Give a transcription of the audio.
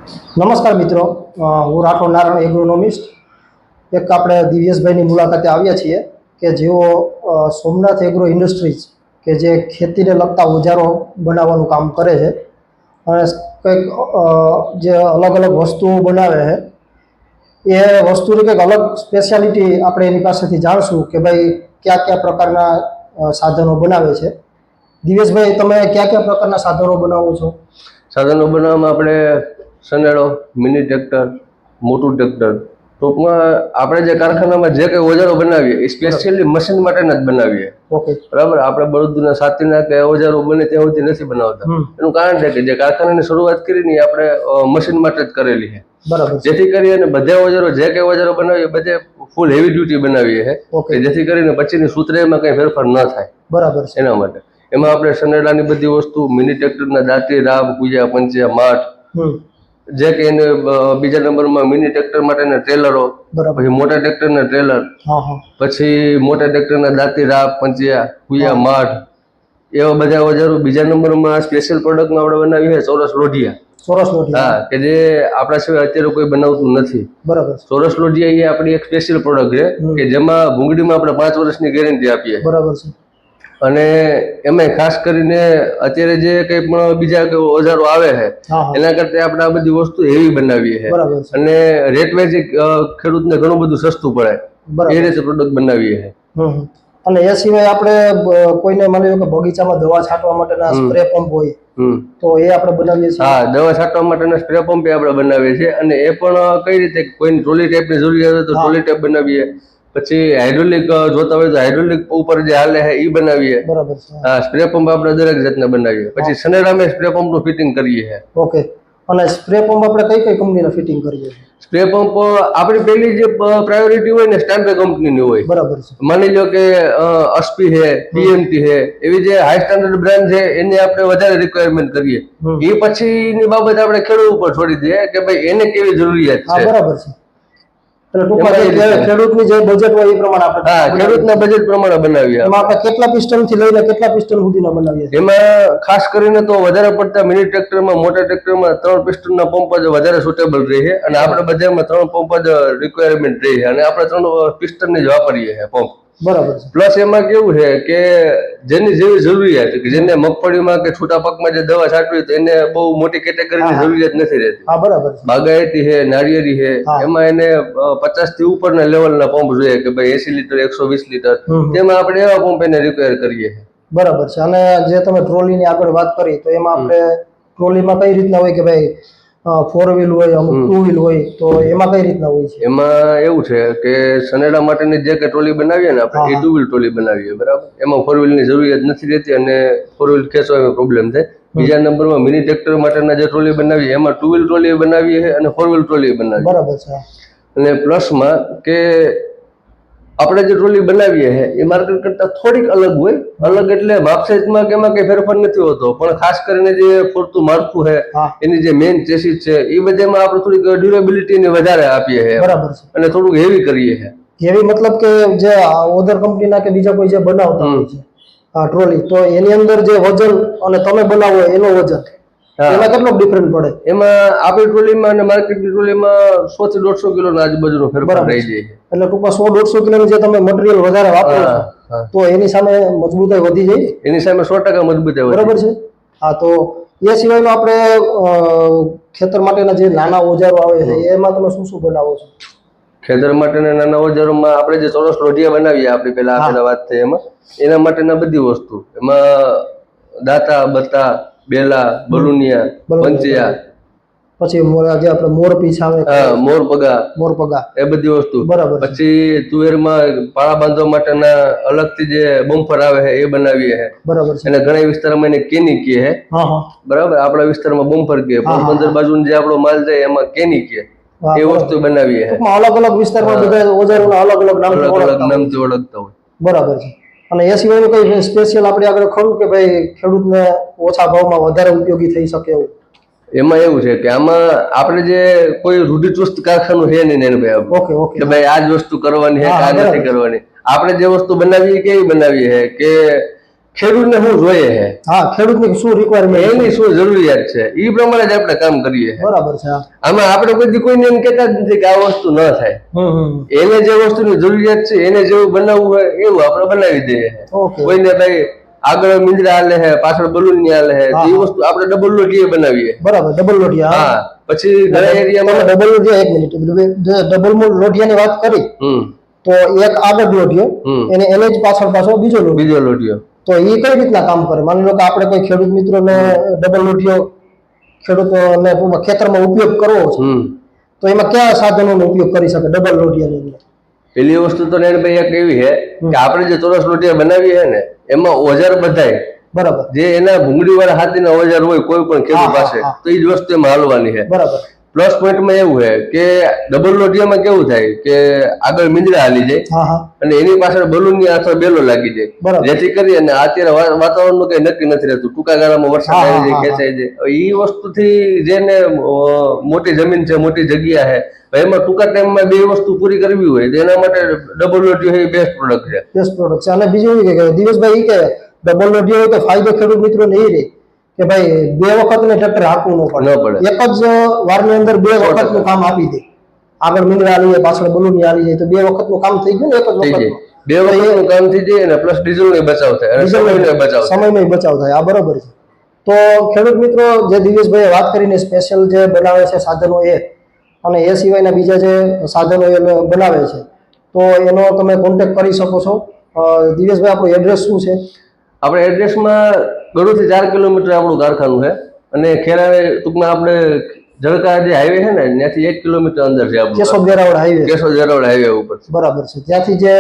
નમસ્કાર મિત્રો, હું રાઠોડ નારાયણ એગ્રોનોમિસ્ટ. એક આપણે દિવ્યેશભાઈની મુલાકાતે આવ્યા છીએ કે જેઓ સોમનાથ એગ્રો ઇન્ડસ્ટ્રીઝ કે જે ખેતીને લગતા ઓજારો બનાવવાનું કામ કરે છે અને કંઈક જે અલગ અલગ વસ્તુઓ બનાવે છે એ વસ્તુની કંઈક અલગ સ્પેશિયાલિટી આપણે એની પાસેથી જાણશું કે ભાઈ કયા કયા પ્રકારના સાધનો બનાવે છે. દિવ્યેશભાઈ, તમે કયા કયા પ્રકારના સાધનો બનાવો છો? સાધનો બનાવવામાં આપણે સનેડો, મિની ટ્રેક્ટર, મોટું ટ્રેક્ટર, ટૂંકમાં આપણે જે કારખાનામાં જે કંઈ ઓજારો બનાવીએ એ સ્પેશિયલી મશીન માટેના જ બનાવીએ. ઓકે, બરાબર. આપણે બળદના સાથીના કે ઓજારો બને ત્યાં સુધી નથી બનાવતા. એનું કારણ છે કે જે કારખાનાની શરૂઆત કરીને આપણે મશીન માટે જ કરેલી છે. બરાબર. જેથી કરીને બધા ઓજારો જે કંઈ ઓજારો બનાવીએ બધે ફૂલ હેવી ડ્યુટી બનાવીએ છે, જેથી કરીને પછીની સૂત્રેમાં કંઈ ફેરફાર ન થાય. બરાબર. એના માટે એમાં આપણે સનેડાની બધી વસ્તુ, મિની ટ્રેક્ટરના દાંતી, રાબ, કુજા, પંચિયા, માઠ, જે કે એને બીજા નંબરમાં મિની ટ્રેક્ટર માટેના ટ્રેલરો, પછી મોટા ટ્રેક્ટરના ટ્રેલર, પછી મોટા ટ્રેક્ટરના દાંતી, રાબ, પંચિયા, કુયા, માઠ, એવા બધા ઓજારો. બીજા નંબરમાં સ્પેશિયલ પ્રોડક્ટમાં આપણે બનાવી છે ચોરસ લોઢિયા. હા, કે જે આપણા સિવાય અત્યારે કોઈ બનાવતું નથી. બરાબર. ચોરસ લોઢિયા એ આપણી એક સ્પેશિયલ પ્રોડક્ટ છે કે જેમાં ભૂંગળીમાં આપણે 5 વર્ષની ગેરંટી આપીએ. બરાબર છે. અને એમાં ખાસ કરીને અત્યારે જે કંઈ પણ બીજા ઓજારો આવે છે એના કરતા આપણે આ બધી વસ્તુ હેવી બનાવીએ છીએ અને રેટ વાઇઝ ખેડૂતને ઘણું બધું સસ્તું પડે એ રીતે પ્રોડક્ટ બનાવીએ છીએ. અને એ સિવાય આપણે કોઈને માની લો કે બગીચામાં દવા છાંટવા માટેના સ્પ્રે પંપ હોય તો એ આપણે બનાવીએ છીએ. હા, દવા છાંટવા માટેના સ્પ્રે પંપ આપણે બનાવીએ છીએ અને એ પણ કઈ રીતે, કોઈને ટ્રોલી ટાઈપની જરૂરિયાત હોય તો ટ્રોલી ટાઈપ બનાવીએ. પછી હાઇડ્રોલિક જોતા હોય તો હાઇડ્રોલિક ઉપર જે હાલે છે એ બનાવીએ. બરાબર. હા, સ્પ્રે પંપ આપણે દરેક જાતના બનાવીએ. પછી સનેડામાં સ્પ્રે પંપનું ફિટિંગ કરીએ છીએ. ઓકે. અને સ્પ્રે પંપ આપણે કઈ કઈ કંપનીના ફિટિંગ કરીએ છીએ? સ્પ્રે પંપ આપણી પહેલી જે પ્રાયોરિટી હોય ને સ્ટાન્ડર્ડ કંપનીની હોય. બરાબર છે. માની લો કે અસ્પી છે, પીએમટી છે, એવી જે હાઈ સ્ટાન્ડર્ડ બ્રાન્ડ છે એને આપણે વધારે રિક્વાયરમેન્ટ કરીએ. એ પછીની બાબત આપણે ખેડૂત ઉપર છોડી દઈએ કે ભાઈ એને કેવી જરૂરિયાત છે. બરાબર છે. ખેડૂતની જે બજેટ હોય એ પ્રમાણે આપણે, હા, ખેડૂતના બજેટ પ્રમાણે બનાવીએ. એમાં આપણે કેટલા પિસ્ટન થી લઈને કેટલા પિસ્ટન સુધીના બનાવીએ? એમાં ખાસ કરીને તો વધારે પડતા મિની ટ્રેક્ટરમાં, મોટા ટ્રેક્ટરમાં 3 પિસ્ટનના પંપ જ વધારે સુટેબલ રહે છે અને આપણે બધામાં 3 પંપ જ રિક્વાયરમેન્ટ રહે છે અને આપણે 3 પિસ્ટનની જ વાપરીએ છીએ પંપ. બરાબર. પ્લસ એમાં કેવું છે કે જેની જેવી જરૂરિયાત, કે જેને મગફળીમાં કે છૂટા પાકમાં જે દવા છાંટવી તો એને બહુ મોટી કેટેગરીની જરૂરિયાત નથી રહેતી. બરાબર. બાગાયતી છે, નાળિયેરી છે, એમાં એને 50 થી ઉપરના લેવલના પંપ જોઈએ કે ભાઈ 80 લીટર, 120 લીટર, તેમાં આપણે એવા પંપ એને રિક્વાયર કરીએ છીએ. બરાબર છે. અને જે તમે ટ્રોલીની આગળ વાત કરી તો એમાં આપણે ટ્રોલીમાં કઈ રીતના હોય કે ભાઈ 4 વ્હીલ હોય, અમુક 2 વ્હીલ હોય, તો એમાં કઈ રીતના હોય છે? એમાં એવું છે કે સનેડા માટેની જે કે ટ્રોલી બનાવીએ ને આપણે, એ 2 વ્હીલ ટ્રોલી બનાવીએ. બરાબર. એમાં 4 વ્હીલની જરૂરિયાત નથી રહેતી અને 4 વ્હીલ ખેંચવામાં પ્રોબ્લેમ થાય. બીજા નંબરમાં મિની ટ્રેક્ટર માટેના જે ટ્રોલી બનાવીએ એમાં 2 વ્હીલ ટ્રોલી બનાવીએ અને 4 વ્હીલ ટ્રોલી બનાવીએ. બરાબર છે. અને પ્લસમાં કે આપણે જે ટ્રોલી બનાવીએ છીએ એ માર્કેટ કરતા થોડીક અલગ હોય. અલગ એટલે માપ સાઈઝમાં કે એમાં કઈ ફેરફાર નથી હોતો, પણ ખાસ કરીને જે ફરતું માળખું છે, એની જે મેઇન ચેસીસ છે એ બધામાં આપણે થોડીક ડ્યુરેબિલિટીને વધારે આપીએ છીએ. બરાબર છે. અને થોડુંક હેવી કરીએ છીએ. હેવી મતલબ કે જે ઓધર કંપનીના કે બીજા કોઈ જે બનાવતા હોય છે ટ્રોલી, તો એની અંદર જે વજન અને તમે બનાવો એનો વજન, એમાં કેટલો ડિફરન્સ પડે? એમાં આપણી ટ્રોલીમાં અને માર્કેટની ટ્રોલીમાં 100 થી 150 કિલોનો આજુબાજુનો ફેરફાર રહી જાય છે. એટલે ટૂંકમાં 100-150 કિલોનું જે તમે મટીરિયલ વધારે વાપરો છો તો એની સામે મજબૂતાઈ વધી જાય. એની સામે 100% મજબૂતાઈ વધી. બરાબર છે. હા, તો એ સિવાયનો આપણે ખેતર માટેના જે નાના ઓજારો આવે છે એમાં તમે શું શું બનાવો છો? ખેતર માટેના નાના ઓજારોમાં આપણે જે ચોરસ લોઢિયા બનાવીએ, આપણી પેલા વાત થઈ એમાં, એના માટેના બધી વસ્તુ, એમાં દાતા, બતા, બેલા, બલુનિયા, પંચિયા, પછી જે આપણે મોરપીછ આવે, મોરપગા, એ બધી વસ્તુ. બરાબર. પછી તુવેરમાં પાળા બાંધવા માટેના અલગથી જે બમ્ફર આવે છે એ બનાવીએ છે. બરાબર. અને ઘણા વિસ્તારમાં એને કેની કહે છે. બરાબર. આપણા વિસ્તારમાં બમ્ફર કહે, પોરબંદર બાજુ જે આપણો માલ જાય એમાં કેની કહે. એ વસ્તુ બનાવીએ છે. અલગ અલગ વિસ્તારમાં બધા ઓજારોના અલગ અલગ નામથી ઓળખતા હોય. બરાબર છે. અને એ સિવાયનું કઈ સ્પેશિયલ આપણે આગળ ખરું કે ભાઈ ખેડૂતને ઓછા ભાવમાં વધારે ઉપયોગી થઈ શકે એવું? એમાં એવું છે કે આમાં આપણે જે કોઈ રૂઢિચુસ્ત કારખાનું છે નહીં ભાઈ, કે ભાઈ આ જ વસ્તુ કરવાની છે, આ નથી કરવાની. આપણે જે વસ્તુ બનાવીએ કેવી બનાવીએ છે કે ખેડૂતને શું જોઈએ છે, હા, ખેડૂતની શું રિક્વાયરમેન્ટ એની શું જરૂરિયાત છે, એ પ્રમાણે જ આપણે કામ કરીએ છીએ. બરાબર છે. હા. આમાં આપણે કોઈ કોઈને એમ કહેતા જ નથી કે આ વસ્તુ ન થાય. એને જે વસ્તુની જરૂરિયાત છે એને જેવું બનાવવું હોય એવું આપણે બનાવી દઈએ. ઓકે. કોઈને ભાઈ આગળ મીંદડા હાલે છે, પાછળ બલૂન ની હાલે છે, એ વસ્તુ આપણે ડબલ લોટીએ બનાવીએ. બરાબર, ડબલ લોટિયા. હા, પછી ઘણા એરિયામાં ડબલ લોટિયા, એક મિનિટ, ડબલ લોટિયાની વાત કરી તો એક આગળ લોટિયો એને જ પાછળ બીજો લોટીયો. તો એ કઈ રીતના કામ કરે? માની લો કે આપણે કોઈ ખેડૂત મિત્રોને ડબલ લોટિયો ખેડૂતોને ખેતરમાં ઉપયોગ કરવો છે, તો એમાં કયા સાધનોનો ઉપયોગ કરી શકે ડબલ લોટિયાની અંદર? પેલી વસ્તુ તો ભાઈ એક એવી છે કે આપણે જે ચોરસ લોટિયા બનાવીએ છે ને એમાં ઓજાર બધાય બરાબર જે એના ભૂંગળી વાળા હાથીના ઓજાર હોય કોઈ પણ ખેડૂત પાસે, તો એ જ વસ્તુ એમાં હાલવાની છે. બરાબર. પ્લસ પોઈન્ટમાં એવું છે કે ડબલ લોટિયામાં કેવું થાય કે આગળ મીંદડા હાલી જાય અને એની પાછળ બલૂનની અથવા બેલો લાગી જાય, જેથી કરી અને અત્યારે વાતાવરણનું કઈ નક્કી નથી રહેતું, ટૂંકા ગાળામાં વરસાદ આવી જાય, ખેંચાઈ જાય. એ વસ્તુથી જેને મોટી જમીન છે, મોટી જગ્યા છે, એમાં ટૂંકા ટાઈમમાં બે વસ્તુ પૂરી કરવી હોય તો એના માટે ડબલ લોટિયો એ બેસ્ટ પ્રોડક્ટ છે. બેસ્ટ પ્રોડક્ટ છે. અને બીજું એ કે દિવસભાઈ કે ડબલ લોટિયો હોય તો ફાયદો ખેડૂત મિત્રોને એ રહે કે ભાઈ બે વખત ને ટ્રેક્ટર હાંકવું ન પડે, એક જ વારની અંદર બે વખતનું કામ આપી દે. આગળ મીંદડા આવી જાય, પાછળ બલૂની આવી જાય, તો બે વખતનું કામ થઈ ગયું ને, એક જ વખત બે વખતનું કામ થઈ જાય અને પ્લસ ડીઝલનો બચાવ થાય, સમયનો બચાવ થાય. આ બરોબર છે. તો ખેડૂત મિત્રો, જે દિવેશભાઈએ વાત કરીને સ્પેશિયલ જે બનાવે છે સાધનો અને એ સિવાયના બીજા જે સાધનો એ બનાવે છે, તો એનો તમે કોન્ટેક્ટ કરી શકો છો. દિવેશભાઈ, આપણું એડ્રેસ શું છે? આપણે એડ્રેસમાં ગળુથી 4 કિલોમીટર આપણું કારખાનું છે અને ખેરાવે ટૂંકમાં આપણે જળકા જે હાઈવે છે ને ત્યાંથી 1 કિલોમીટર અંદર છે આપણું. કેશોદ વેરાવળ હાઈવે ઉપર. બરાબર છે. ત્યાંથી જે